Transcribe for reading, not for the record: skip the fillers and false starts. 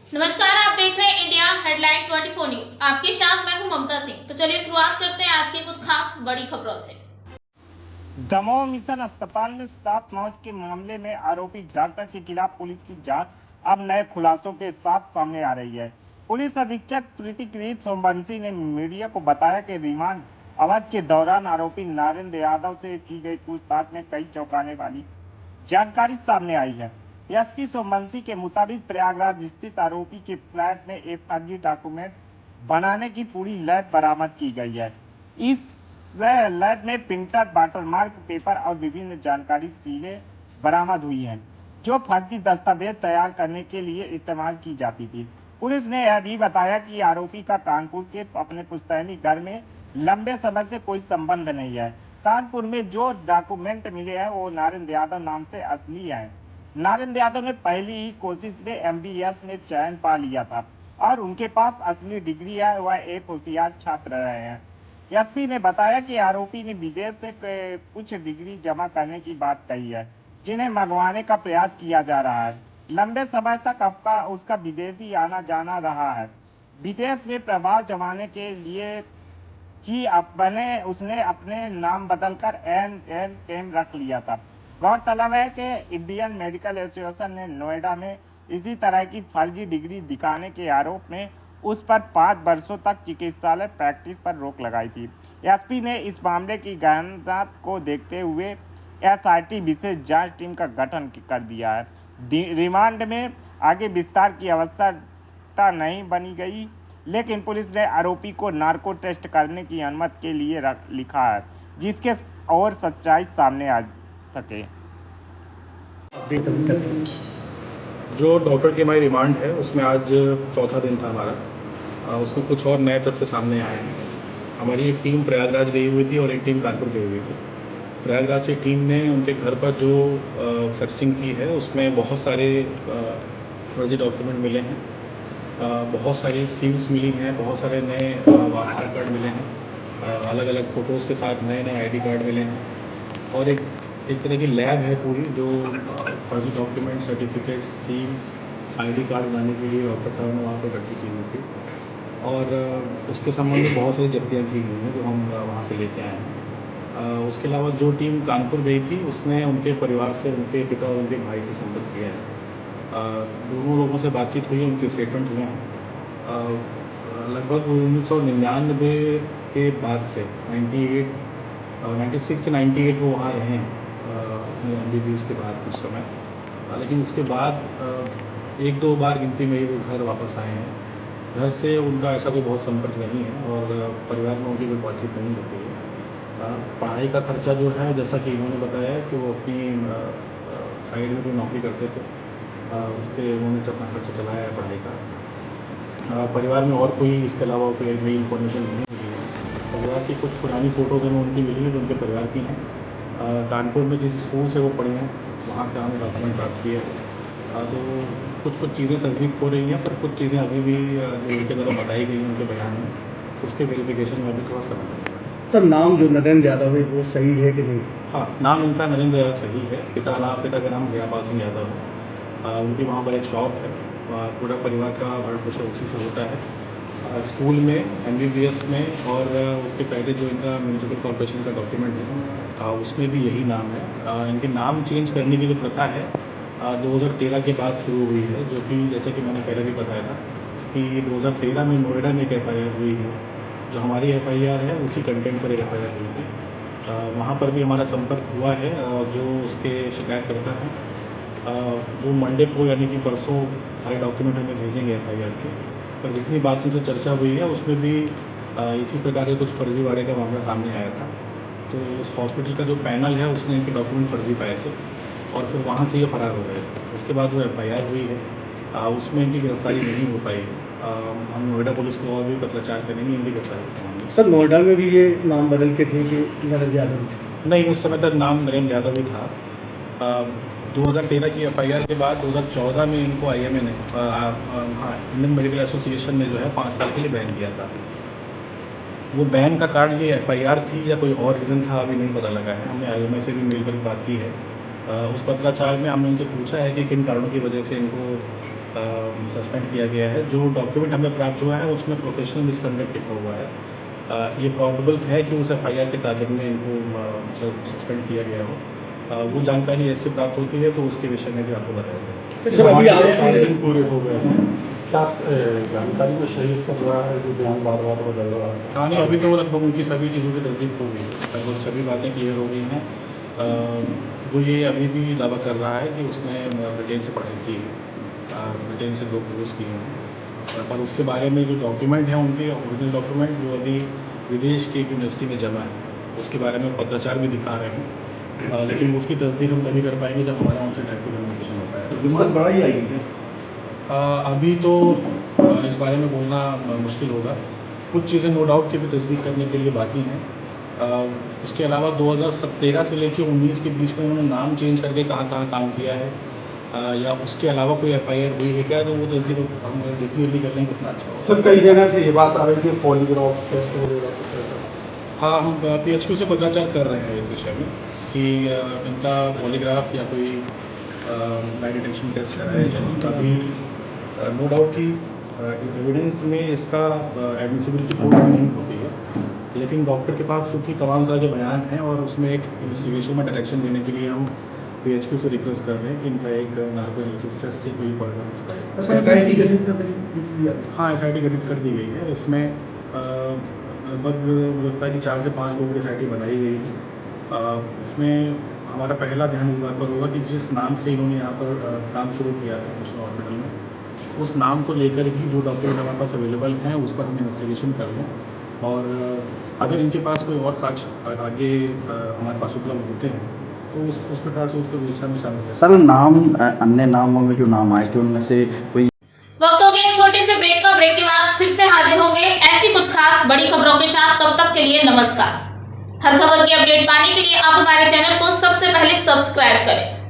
नमस्कार, आप देख रहे हैं इंडिया हेडलाइन 24 न्यूज। आपके साथ मैं हूं ममता सिंह। तो चलिए शुरुआत करते हैं आज की कुछ खास बड़ी खबरों से। दमोह मिशन अस्पताल में स्टाफ मौत के मामले में आरोपी डॉक्टर के खिलाफ पुलिस की जांच अब नए खुलासों के साथ सामने आ रही है। पुलिस अधीक्षक ऋतिक सोमवंशी ने मीडिया को बताया कि रिमांड अवधि के दौरान आरोपी नरेंद्र यादव से की गई पूछताछ में कई चौंकाने वाली जानकारी सामने आई है। एसपी सोमवंशी के मुताबिक प्रयागराज स्थित आरोपी के फ्लैट में एक फर्जी डॉक्यूमेंट बनाने की पूरी लैब बरामद की गई है। इस लैब में प्रिंटर, वाटरमार्क पेपर और विभिन्न जानकारी चीजें बरामद हुई हैं, जो फर्जी दस्तावेज तैयार करने के लिए इस्तेमाल की जाती थी। पुलिस ने यह भी बताया कि आरोपी का कानपुर के अपने पुश्तैनी घर में लंबे समय से कोई संबंध नहीं है। कानपुर में जो डॉक्यूमेंट मिले हैं वो नरेंद्र यादव नाम से असली है। नरेंद्र यादव ने पहली ही कोशिश में एमबीबीएस में चयन पा लिया था और उनके पास असली डिग्री है। वह एक होशियार छात्र रहे हैं। एसपी ने बताया कि आरोपी ने विदेश से कुछ डिग्री जमा करने की बात कही है, जिन्हें मंगवाने का प्रयास किया जा रहा है। लंबे समय तक उसका विदेशी आना जाना रहा है। विदेश में प्रभाव जमाने के लिए उसने अपने नाम बदलकर एन रख लिया था। गौरतलब है कि इंडियन मेडिकल एसोसिएशन ने नोएडा में इसी तरह की फर्जी डिग्री दिखाने के आरोप में उस पर 5 वर्षों तक चिकित्सालय प्रैक्टिस पर रोक लगाई थी। एसपी ने इस मामले की गहनता को देखते हुए एसआईटी विशेष जांच टीम का गठन कर दिया है। रिमांड में आगे विस्तार की आवश्यकता नहीं बनी गई, लेकिन पुलिस ने आरोपी को नार्को टेस्ट करने की अनुमति के लिए लिखा है, जिसके और सच्चाई सामने आ सके। जो डॉक्टर की हमारी रिमांड है उसमें आज चौथा दिन था हमारा। उसमें कुछ और नए तथ्य सामने आए हैं। हमारी एक टीम प्रयागराज गई हुई थी और एक टीम कानपुर गई हुई थी। प्रयागराज की टीम ने उनके घर पर जो सर्चिंग की है उसमें बहुत सारे फर्जी डॉक्यूमेंट मिले हैं, बहुत सारी सील्स मिली हैं, बहुत सारे नए आधार कार्ड मिले हैं, अलग अलग फ़ोटोज़ के साथ नए नए आईडी कार्ड मिले हैं और एक तरह की लैब है पूरी जो फर्जी document, certificate, seals, ID card बनाने के लिए डॉक्टर साहब ने वहाँ पर इकट्ठी की हुई थी और उसके संबंध में बहुत सारी जब्तियाँ की हुई हैं जो हम वहाँ से लेके आए हैं। उसके अलावा जो टीम कानपुर गई थी उसने उनके परिवार से, उनके पिता और उनके भाई से संपर्क किया है। दोनों लोगों से बातचीत हुई है, उनके स्टेटमेंट हुए हैं। लगभग 1999 के बाद से 96 से 98 वो वहाँ रहे हैं एमबीबीएस के बाद कुछ समय, लेकिन उसके बाद एक दो बार गिनती में ही वो घर वापस आए हैं। घर से उनका ऐसा कोई बहुत संपर्क नहीं है और परिवार में उनकी कोई बातचीत नहीं होती है। पढ़ाई का खर्चा जो है, जैसा कि इन्होंने बताया कि वो अपनी साइड में कोई नौकरी करते थे, उसके उन्होंने अपना खर्चा चलाया है पढ़ाई का। परिवार में और कोई इसके अलावा कोई नई इन्फॉर्मेशन नहीं मिली है। परिवार की कुछ पुरानी फ़ोटोज़ हमें उनकी मिली है जो उनके परिवार की हैं। कानपुर में जिस स्कूल से वो पढ़े हैं वहाँ से हमें डॉक्यूमेंट प्राप्त किए हैं। तो कुछ चीज़ें तस्दीक हो रही हैं, पर कुछ चीज़ें अभी भी जो उनके द्वारा बताई गई हैं उनके बयान में, उसके वेरिफिकेशन में अभी थोड़ा समय लगेगा। सर, नाम जो नरेंद्र यादव है वो सही है कि नहीं? हाँ, नाम उनका नरेंद्र यादव सही है। पिता का नाम जयापाल सिंह यादव है। उनकी वहाँ पर एक शॉप है। पूरा परिवार का भरण पोषण उसी से होता है। स्कूल में, एमबीबीएस में और उसके पहले जो इनका म्यूनिसिपल कॉर्पोरेशन का डॉक्यूमेंट है उसमें भी यही नाम है। इनके नाम चेंज करने की जो प्रथा है 2013 के बाद शुरू हुई है, जो कि जैसे कि मैंने पहले भी बताया था कि 2013 में नोएडा में एक एफआईआर हुई है। जो हमारी एफआईआर है उसी कंटेंट पर एक एफआईआर हुई थी। वहाँ पर भी हमारा संपर्क हुआ है। जो उसके शिकायतकर्ता हैं वो मंडे को यानी कि परसों सारे डॉक्यूमेंट हमें भेजेंगे एफआईआर के। पर जितनी बात उनसे चर्चा हुई है उसमें भी इसी प्रकार के कुछ फर्जीवाड़े का मामला सामने आया था। तो उस हॉस्पिटल का जो पैनल है उसने इनके डॉक्यूमेंट फर्जी पाए थे और फिर वहाँ से ये फरार हो गए। उसके बाद जो एफआईआर हुई है उसमें इनकी गिरफ्तारी नहीं हो पाई। हम नोएडा पुलिस को और भी पत्राचार करेंगे इनकी गिरफ्तारी करवाएंगे। सर, नोएडा में भी ये नाम बदल के थे कि नरेंद्र यादव? नहीं, उस समय तक नाम नरेंद्र यादव ही था। 2013 की एफआईआर के बाद 2014 में इनको आईएमए ने इंडियन मेडिकल एसोसिएशन ने जो है 5 साल के लिए बैन किया था। वो बैन का कारण ये एफआईआर थी या कोई और रीज़न था अभी नहीं पता लगा है। हमने आईएमए से भी मिलकर बात की है। उस पत्राचार में हमने उनसे पूछा है कि किन कारणों की वजह से इनको सस्पेंड किया गया है। जो डॉक्यूमेंट हमें प्राप्त हुआ है उसमें प्रोफेशनल मिसकंडक्ट लिखा हुआ है। ये प्रोबेबल है कि उस FIR के ताबिक में इनको सस्पेंड किया गया हो। वो जानकारी ऐसे प्राप्त होती है तो उसके विषय में भी आपको बताया जाएगा। सर, अभी सारे दिन पूरे हो गए हैं। क्या जानकारी में शहीद कर रहा है जो बयान बार बार बदल रहा है? हाँ नहीं, अभी तो लगभग उनकी सभी चीज़ों की तस्दीक हो गई है, लगभग सभी बातें क्लियर हो गई हैं। वो ये अभी भी दावा कर रहा है कि उसने ब्रिटेन से पढ़ाई की है, ब्रिटेन से 2 कोर्स किए हैं, पर उसके बारे में जो डॉक्यूमेंट हैं उनके ओरिजिनल डॉक्यूमेंट जो अभी विदेश की एक यूनिवर्सिटी में जमा है उसके बारे में पत्राचार भी दिखा रहे हैं। लेकिन उसकी तस्दीक हम तभी कर पाएंगे जब हमारा उनसे डायरेक्ट कम्युनिकेशन होता है। हिम्मत बढ़ाई आएगी। अभी तो इस बारे में बोलना मुश्किल होगा। कुछ चीज़ें नो डाउट की भी तस्दीक करने के लिए बाकी हैं। इसके अलावा 2013 से लेकर 19 के बीच में उन्होंने नाम चेंज करके कहाँ काम किया है, या उसके अलावा कोई FIR हुई है क्या, तो वो तस्दीक हम जितनी जल्दी कर लेंगे उतना अच्छा होगा। सर, कई जगह से ये बात आ रही है कि पॉलीग्राफ टेस्ट वगैरह कुछ ऐसा। हाँ, हम PHQ से पत्राचार कर रहे हैं इस विषय में कि इनका पॉलीग्राफ या कोई लाई डिटेक्शन टेस्ट कराया जाए। तभी नो डाउट कि एविडेंस में इसका एडमिसिबिलिटी कोई नहीं होती है, लेकिन डॉक्टर के पास चूँकि तमाम तरह के बयान हैं और उसमें एक इन्वेस्टिगेशन में डायरेक्शन देने के लिए हम PHQ से रिक्वेस्ट कर रहे हैं कि इनका एक नार्को एनालिसिस टेस्ट कोई SIT गठित कर दी। हाँ, SIT गठित कर दी गई है। इसमें लगभग लगता है कि 4 से 5 लोगों की SIT बनाई गई है। इसमें हमारा पहला ध्यान इस बात पर होगा कि जिस नाम से इन्होंने यहाँ पर काम शुरू किया है मिशन हॉस्पिटल में, उस नाम को लेकर ही जो डॉक्यूमेंट हमारे पास अवेलेबल हैं उस पर हम इन्वेस्टिगेशन कर लें, और अगर इनके पास कोई और साक्ष्य आगे हमारे पास उपलब्ध होते हैं तो उस प्रकार से उसको विवेचना में शामिल करें। सर, नाम अन्य नामों में जो नाम आए थे उनमें से कोई वक्त हो गया छोटे से ब्रेक का। ब्रेक के बाद फिर से हाजिर होंगे ऐसी कुछ खास बड़ी खबरों के साथ। तब तक के लिए नमस्कार। हर खबर की अपडेट पाने के लिए आप हमारे चैनल को सबसे पहले सब्सक्राइब करें।